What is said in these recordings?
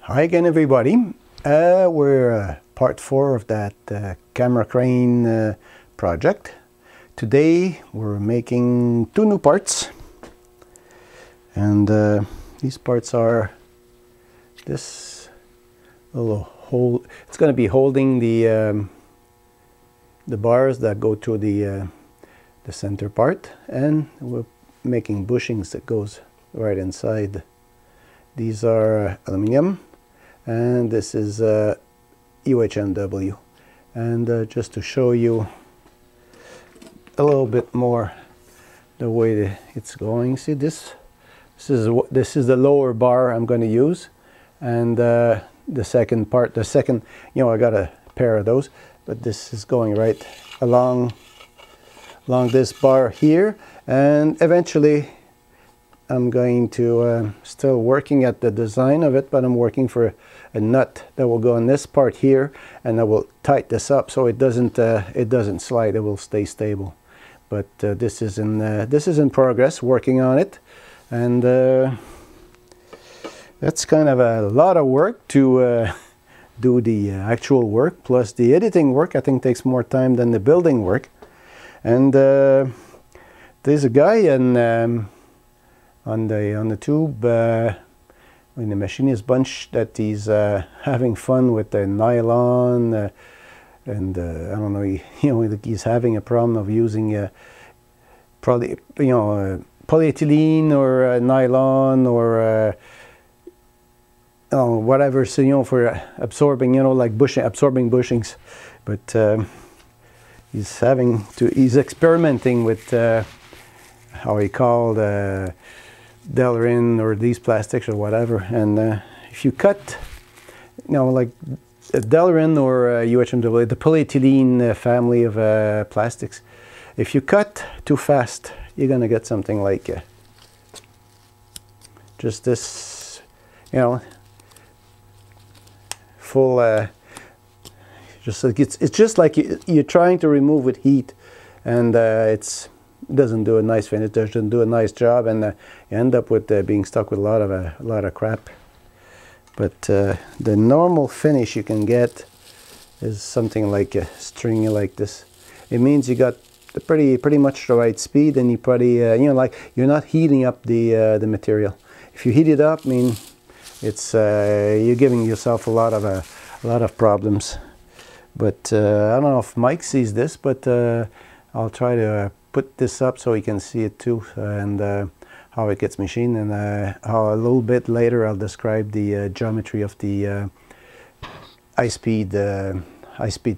Hi again, everybody. We're part 4 of that camera crane project. Today we're making 2 new parts, and these parts are this little hole. It's going to be holding the bars that go to the center part, and we're making bushings that goes right inside. These are aluminum, and this is UHMW. And just to show you a little bit more the way it's going, see this is the lower bar I'm going to use, and the second part, I got a pair of those, but this is going right along this bar here, and eventually I'm going to still working at the design of it, but I'm working for a nut that will go in this part here, and I will tighten this up so it doesn't slide. It will stay stable. But this is in progress, working on it, and that's kind of a lot of work to do the actual work, plus the editing work. I think takes more time than the building work. And there's a guy in on the tube, in the machinist bunch, that he's having fun with the nylon, and I don't know, he's having a problem of using polyethylene or nylon or whatever, so for absorbing, like absorbing bushings, but he's experimenting with how he called Delrin or these plastics or whatever. And if you cut, like Delrin or UHMW, the polyethylene family of plastics, if you cut too fast, you're gonna get something like just this, full. Just like it's just like you're trying to remove with heat, and it doesn't do a nice finish. It doesn't do a nice job, and you end up with being stuck with a lot of crap. But the normal finish you can get is something like a string like this. It means you got pretty much the right speed, and you probably like you're not heating up the material. If you heat it up, it's you're giving yourself a lot of problems. But I don't know if Mike sees this, but I'll try to put this up so he can see it too, and how it gets machined, and how a little bit later I'll describe the geometry of the high-speed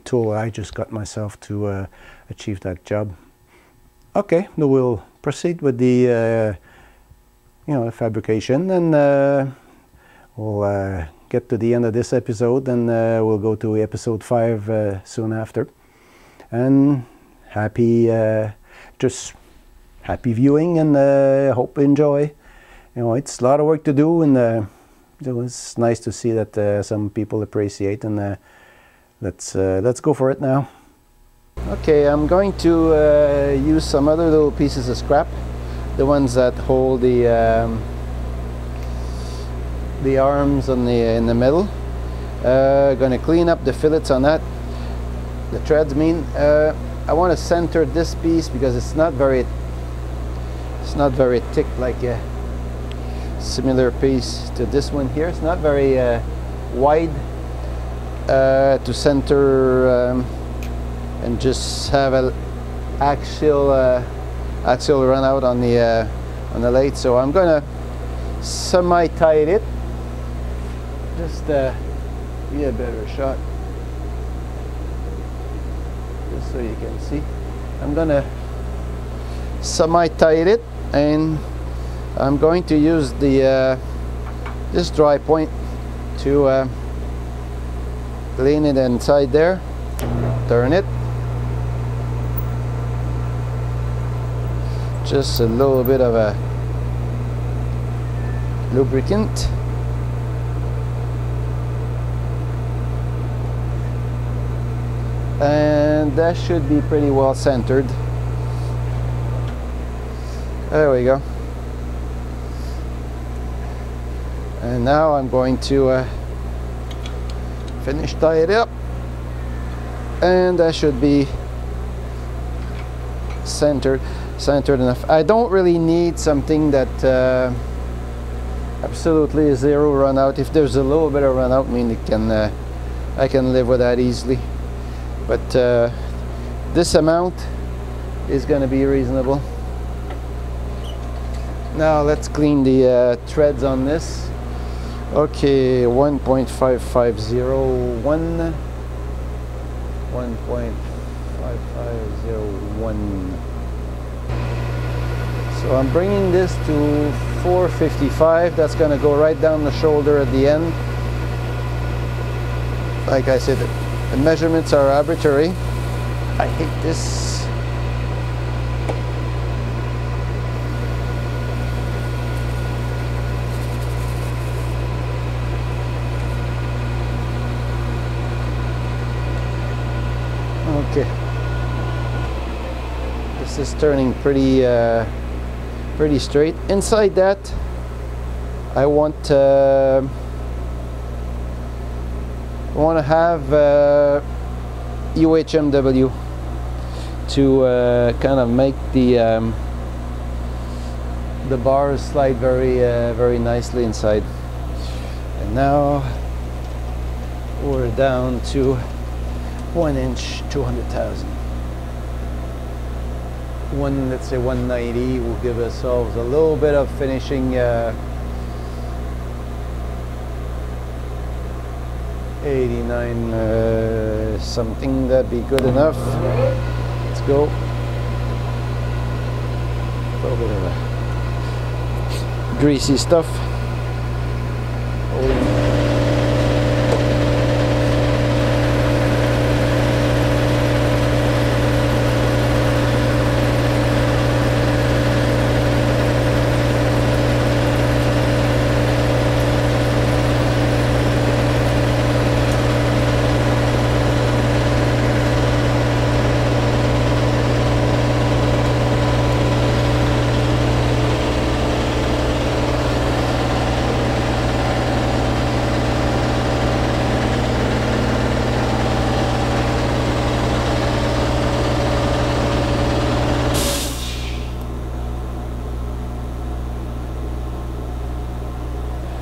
tool I just got myself to achieve that job. Okay, now we'll proceed with the fabrication, and we'll get to the end of this episode, and we'll go to episode 5 soon after. And just happy viewing, and hope you enjoy. It's a lot of work to do, and it's nice to see that some people appreciate, and let's go for it now. Okay, I'm going to use some other little pieces of scrap, the ones that hold the arms in the middle. Gonna clean up the fillets on that, the threads. I want to center this piece because it's not very thick, like a similar piece to this one here. It's not very wide to center, and just have a axial run out on the lathe. So I'm gonna semi-tight it, just be a better shot, just so you can see. I'm gonna semi-tight it, and I'm going to use this dry point to lean it inside there, turn it, just a little bit of a lubricant, and that should be pretty well centered. There we go. And now I'm going to finish tie it up, and that should be centered enough. I don't really need something that absolutely zero run out. If there's a little bit of run out, I mean, I can live with that easily, but this amount is going to be reasonable. Now let's clean the threads on this. Okay, 1.5501, 1.5501. So I'm bringing this to 455. That's going to go right down the shoulder at the end. Like I said, the measurements are arbitrary. I hate this. Okay, this is turning pretty straight. Inside that, I want to have UHMW to kind of make the bars slide very nicely inside. And now we're down to 1 inch, 200,000. Let's say 190 will give ourselves a little bit of finishing. 89 something, that'd be good enough. Let's go. A little bit of greasy stuff.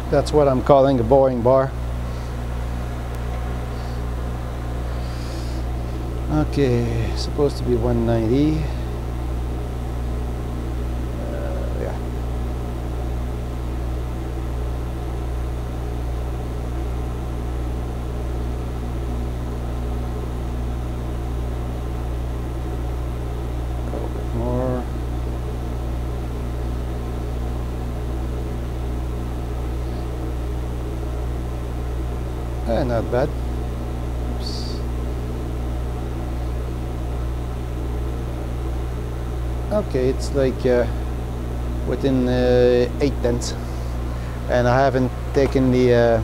That's what I'm calling a boring bar. Okay, supposed to be 190. Yeah. A little bit more. Not bad. Oops. Okay, it's like within 8/10, and I haven't taken the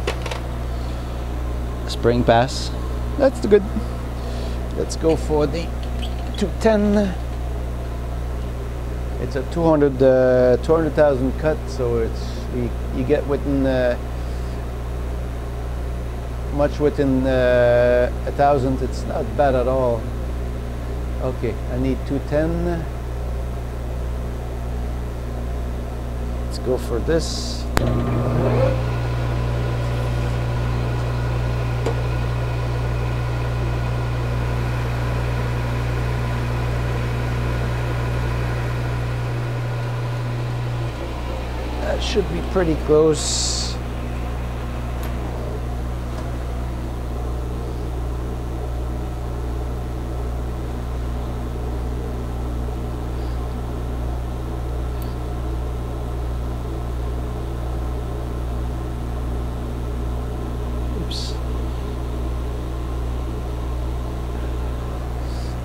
spring pass. That's good. Let's go for the 210. It's a 200,000 cut, so it's you get within much within 1,000. It's not bad at all. Okay, I need 210. Let's go for this. That should be pretty close.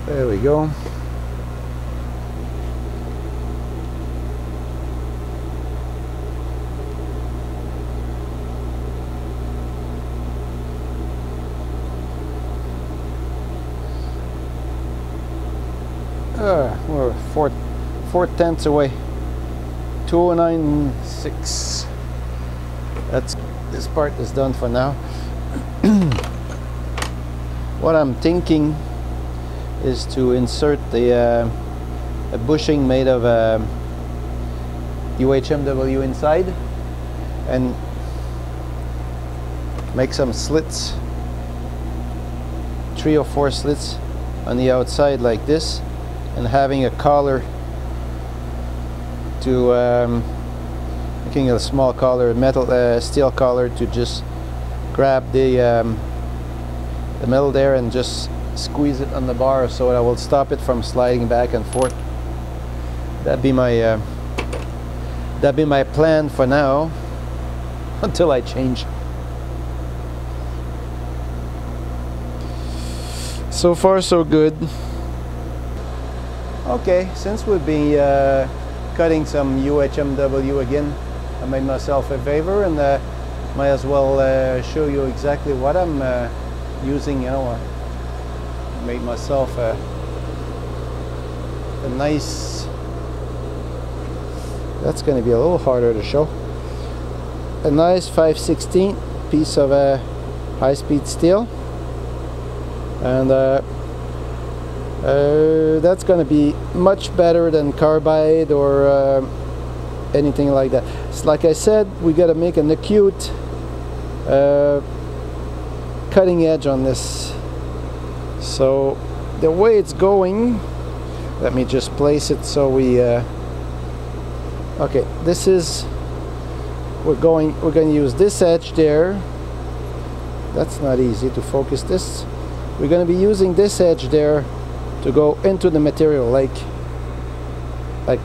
There we go. We're 4/10 away. 209.6. This part is done for now. what I'm thinking is to insert a bushing made of UHMW inside and make some slits, 3 or 4 slits on the outside like this, and having a collar to making a small collar, metal steel collar, to just grab the metal there and just squeeze it on the bar so that will stop it from sliding back and forth. That'd be my plan for now until I change. So far so good. Okay, since we'll be cutting some UHMW again, I made myself a favor and might as well show you exactly what I'm using. You know, made myself a nice, that's going to be a little harder to show, a nice 5/16 piece of high-speed steel, and that's going to be much better than carbide or anything like that. It's like I said, we got to make an acute cutting edge on this. So the way it's going, let me just place it so we okay, this is, we're going to use this edge there. That's not easy to focus this. We're going to be using this edge there to go into the material, like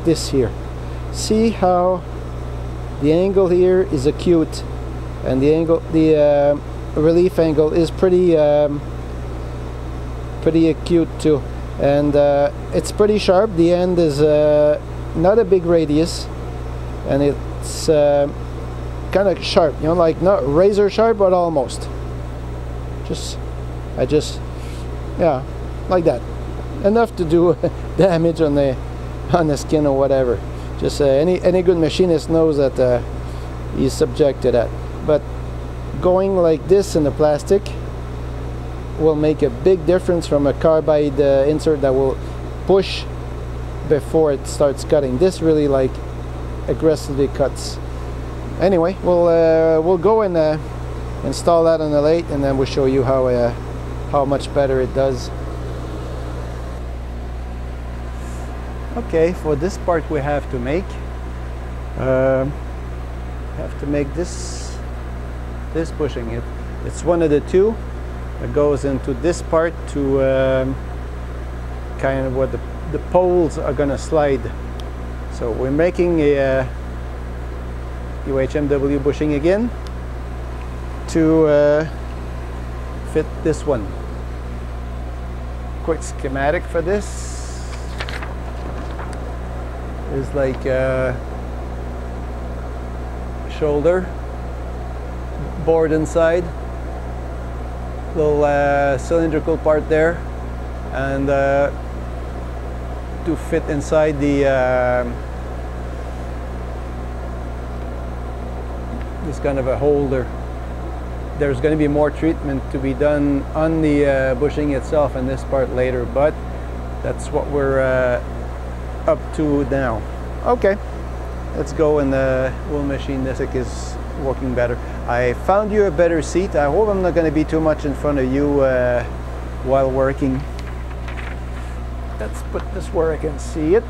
this here. See how the angle here is acute, and the angle, the relief angle is pretty acute too, and it's pretty sharp. The end is not a big radius, and it's kind of sharp, you know, like not razor sharp, but almost. Yeah, like that. Enough to do damage on the skin or whatever. Just any good machinist knows that he's subject to that. But going like this in the plastic will make a big difference from a carbide insert that will push before it starts cutting. This really like aggressively cuts. Anyway, we'll go and install that on the lathe, and then we'll show you how much better it does. Okay, for this part we have to make this bushing. It's one of the two that goes into this part to kind of what the poles are gonna slide. So we're making a UHMW bushing again to fit this one. Quick schematic for this is like shoulder, board inside, little cylindrical part there, and to fit inside the this kind of a holder. There's going to be more treatment to be done on the bushing itself and this part later, but that's what we're up to now. Okay, let's go, and we'll machine this. It is working better. I found you a better seat. I hope I'm not going to be too much in front of you while working. Let's put this where I can see it.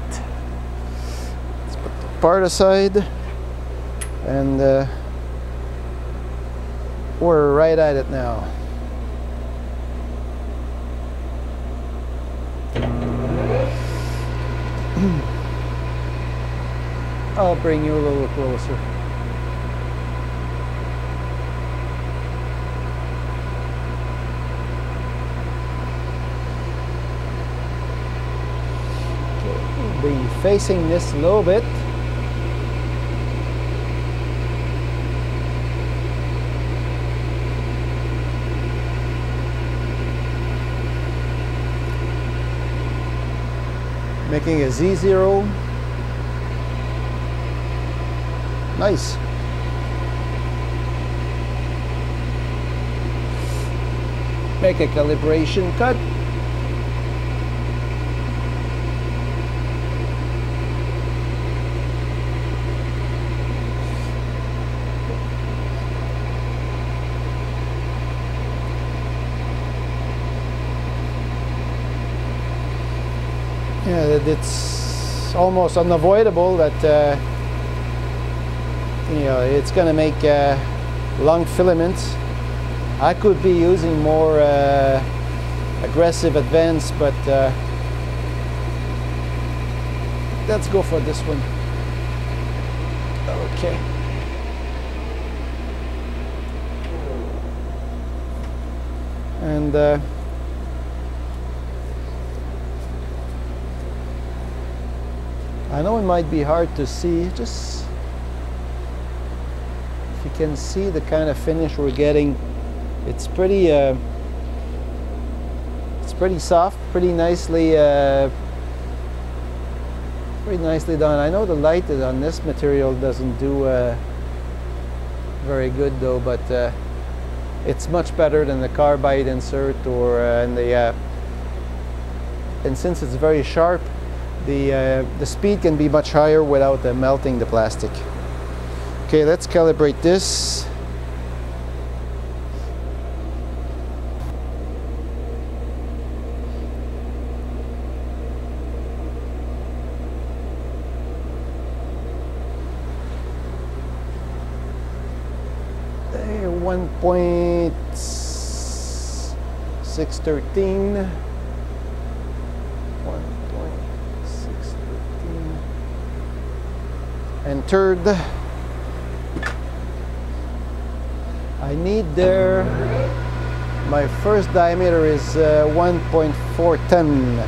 Let's put the part aside, and we're right at it now. I'll bring you a little closer. Okay, we'll be facing this a little bit. Making a Z0. Nice. make a calibration cut. Yeah, it's almost unavoidable that you know, it's going to make long filaments. I could be using more aggressive advance, but let's go for this one. Okay. And I know it might be hard to see, just if you can see the kind of finish we're getting, it's pretty soft, pretty nicely done. I know the light on this material doesn't do very good though, but it's much better than the carbide insert or and since it's very sharp, the speed can be much higher without melting the plastic. Okay, let's calibrate this. There, 1.613. Entered. I need there, my first diameter is 1.410.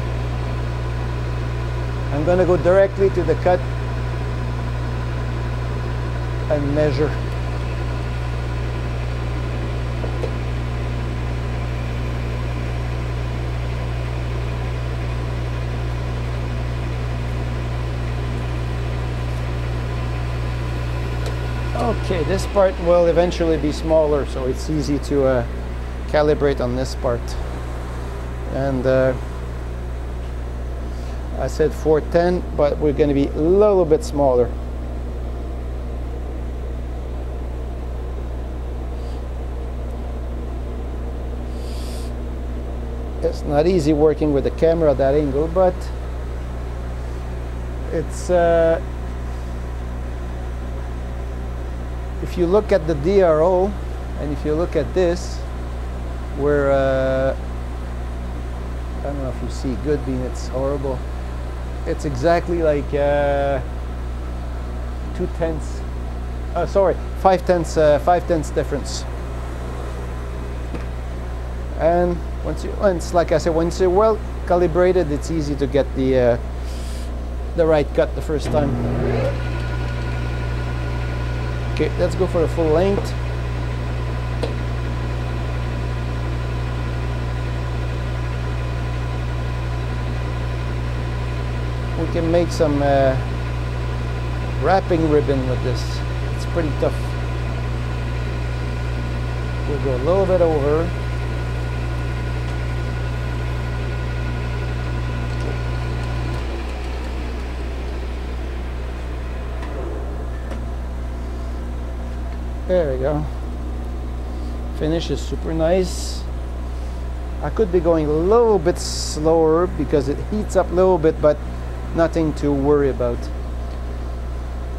I'm going to go directly to the cut and measure. Okay, this part will eventually be smaller, so it's easy to calibrate on this part. And I said 410, but we're going to be a little bit smaller. It's not easy working with the camera at that angle, but it's if you look at the DRO and if you look at this, where I don't know if you see good, being it's horrible. It's exactly like 5 tenths difference. And once like I said, once you're well calibrated, it's easy to get the right cut the first time. Okay, let's go for the full length. We can make some wrapping ribbon with this. It's pretty tough. We'll go a little bit over. There we go. Finish is super nice. I could be going a little bit slower because it heats up a little bit, but nothing to worry about.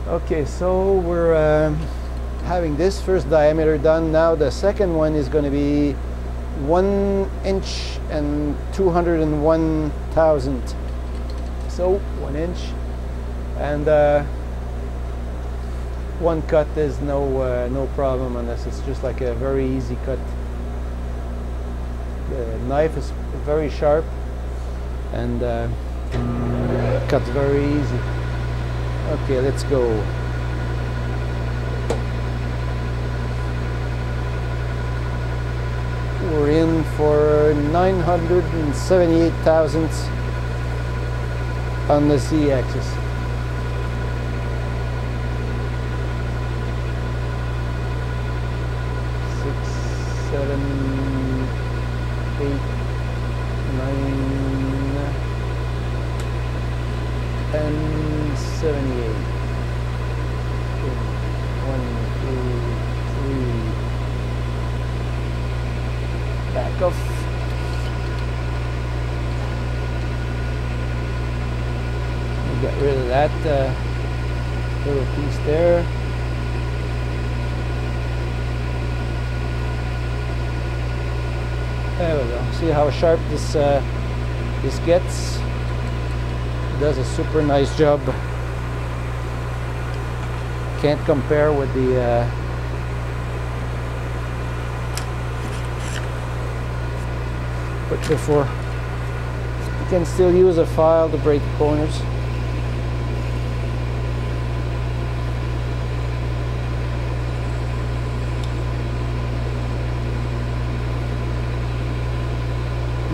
Okay, so we're having this first diameter done. Now the second one is going to be 1 inch and 201 thousandths. So 1 inch, and one cut is no problem on this. It's just like a very easy cut. The knife is very sharp and cuts very easy. Okay, let's go. We're in for 978 thousandths on the Z-axis. 6, 7, 8, 9, and 78. Okay. 1, 2, 3. Back off. We'll get rid of that little piece there. There we go. See how sharp this gets? It does a super nice job. Can't compare with the but before. You can still use a file to break the corners.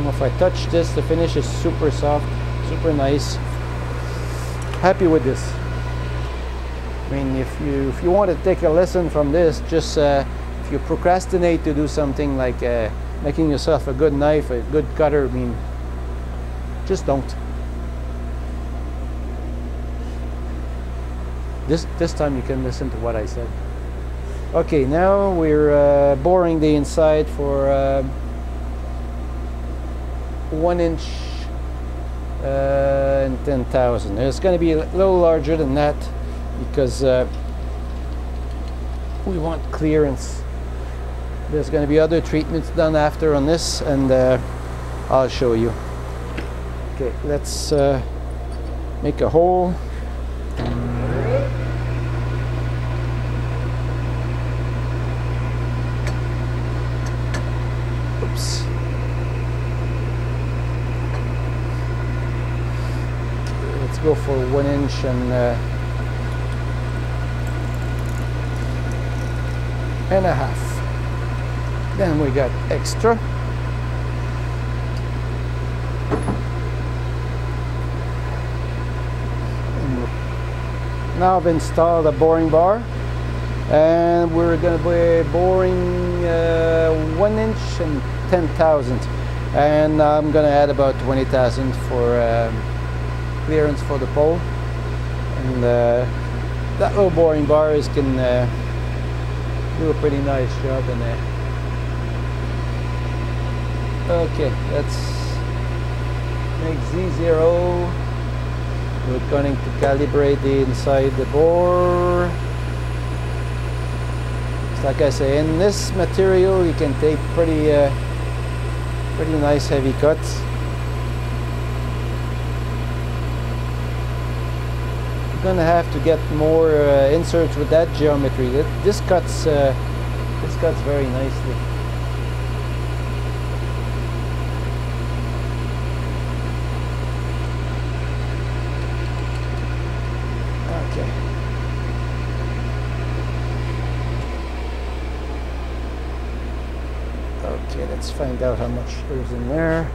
If I touch this, the finish is super soft, super nice. Happy with this. I mean, if you want to take a lesson from this, just if you procrastinate to do something like making yourself a good knife, a good cutter, I mean, just don't. This time you can listen to what I said. Okay, now we're boring the inside for 1 inch and 10,000. It's going to be a little larger than that because we want clearance. There's going to be other treatments done after on this, and I'll show you. Okay, let's make a hole. Oops. Let's go for 1 inch and a half. Then we got extra. Now I've installed a boring bar, and we're going to be boring 1 inch and 10,000, and I'm going to add about 20,000 for clearance for the pole, and that little boring bar can do a pretty nice job in there. Okay, let's make Z0. We're going to calibrate the inside the bore. It's like I say, in this material you can take pretty nice heavy cuts. You're gonna have to get more inserts with that geometry. This cuts very nicely. Okay, let's find out how much there's in there.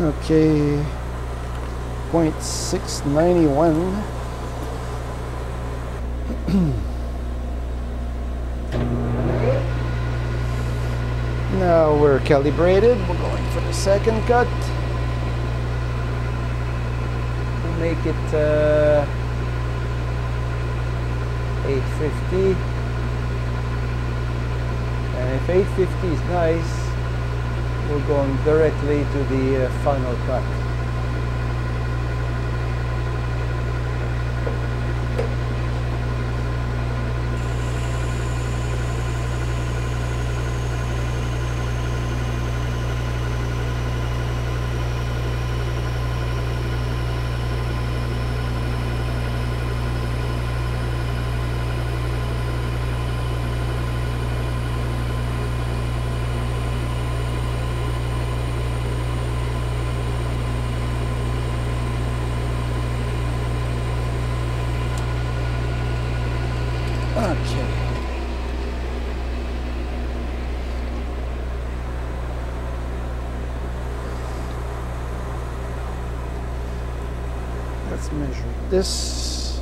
Okay, 0.691. Now we're calibrated. We're going for the second cut. We'll make it 850. And if 850 is nice, we're going directly to the final cut. Let's measure this.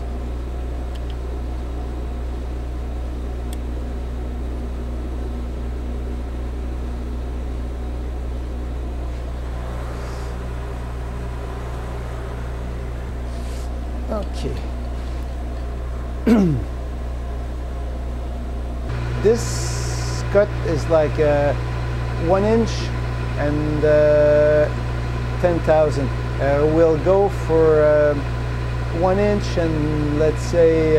Okay. This cut is like 1 inch and 10,000. We'll go for 1 inch and let's say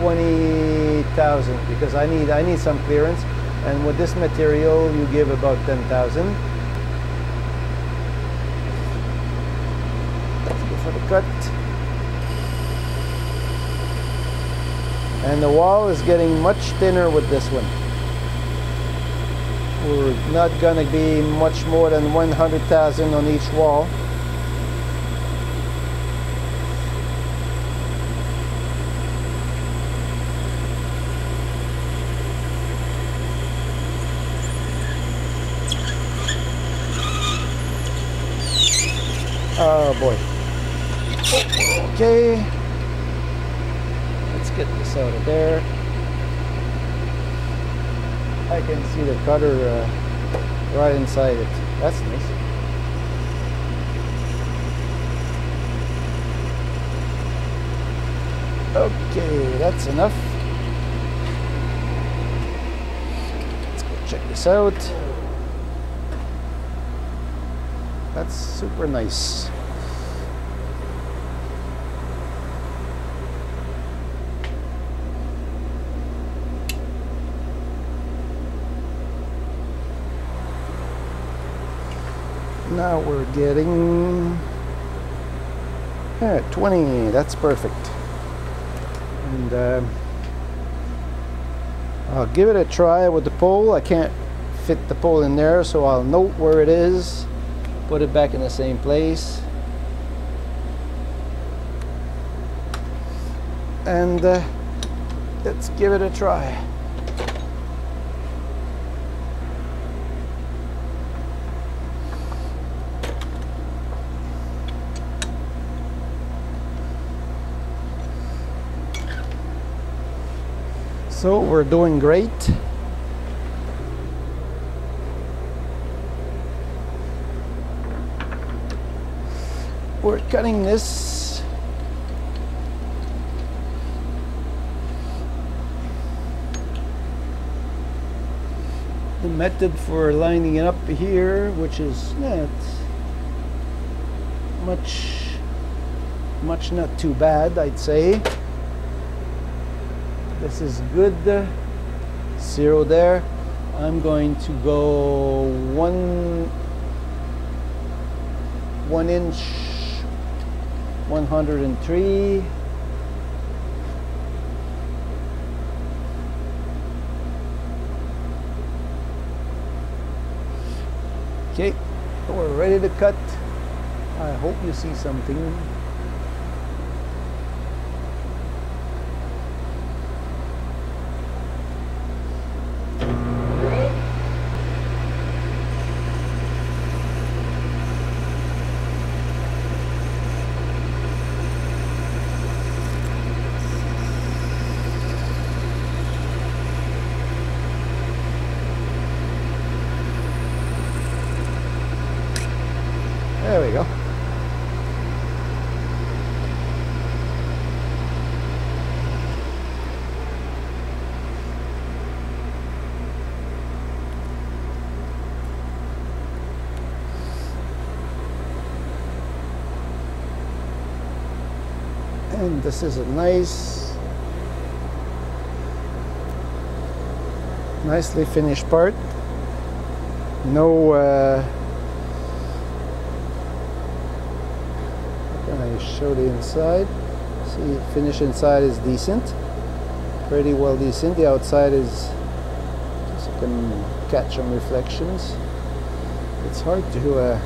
20,000 because I need some clearance, and with this material you give about 10,000. Let's go for the cut. And the wall is getting much thinner with this one. We're not gonna be much more than 100,000 on each wall. Oh boy. Okay. Let's get this out of there. I can see the cutter right inside it. That's nice. Okay, that's enough. Let's go check this out. That's super nice. Now we're getting 20. That's perfect. And I'll give it a try with the pole. I can't fit the pole in there, so I'll note where it is, put it back in the same place, and let's give it a try. So we're doing great. We're cutting this. The method for lining it up here, which is not much not too bad, I'd say. This is good. 0 there. I'm going to go 1 inch 103. Okay, we're ready to cut. I hope you see something. There we go. And this is a nicely finished part. No I show the inside. See, finish inside is decent, pretty well decent. The outside is just, you can catch some reflections. It's hard to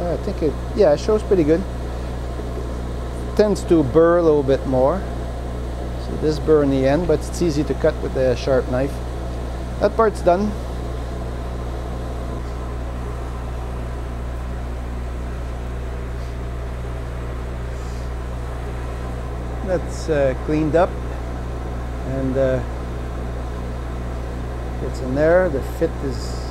I think it shows pretty good. It tends to burr a little bit more, so this burr in the end, but it's easy to cut with a sharp knife. That part's done. that's cleaned up, and it's in there. The fit is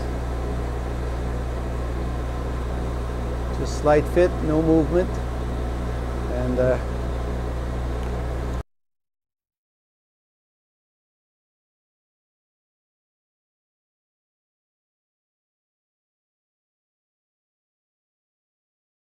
just slight fit, no movement, and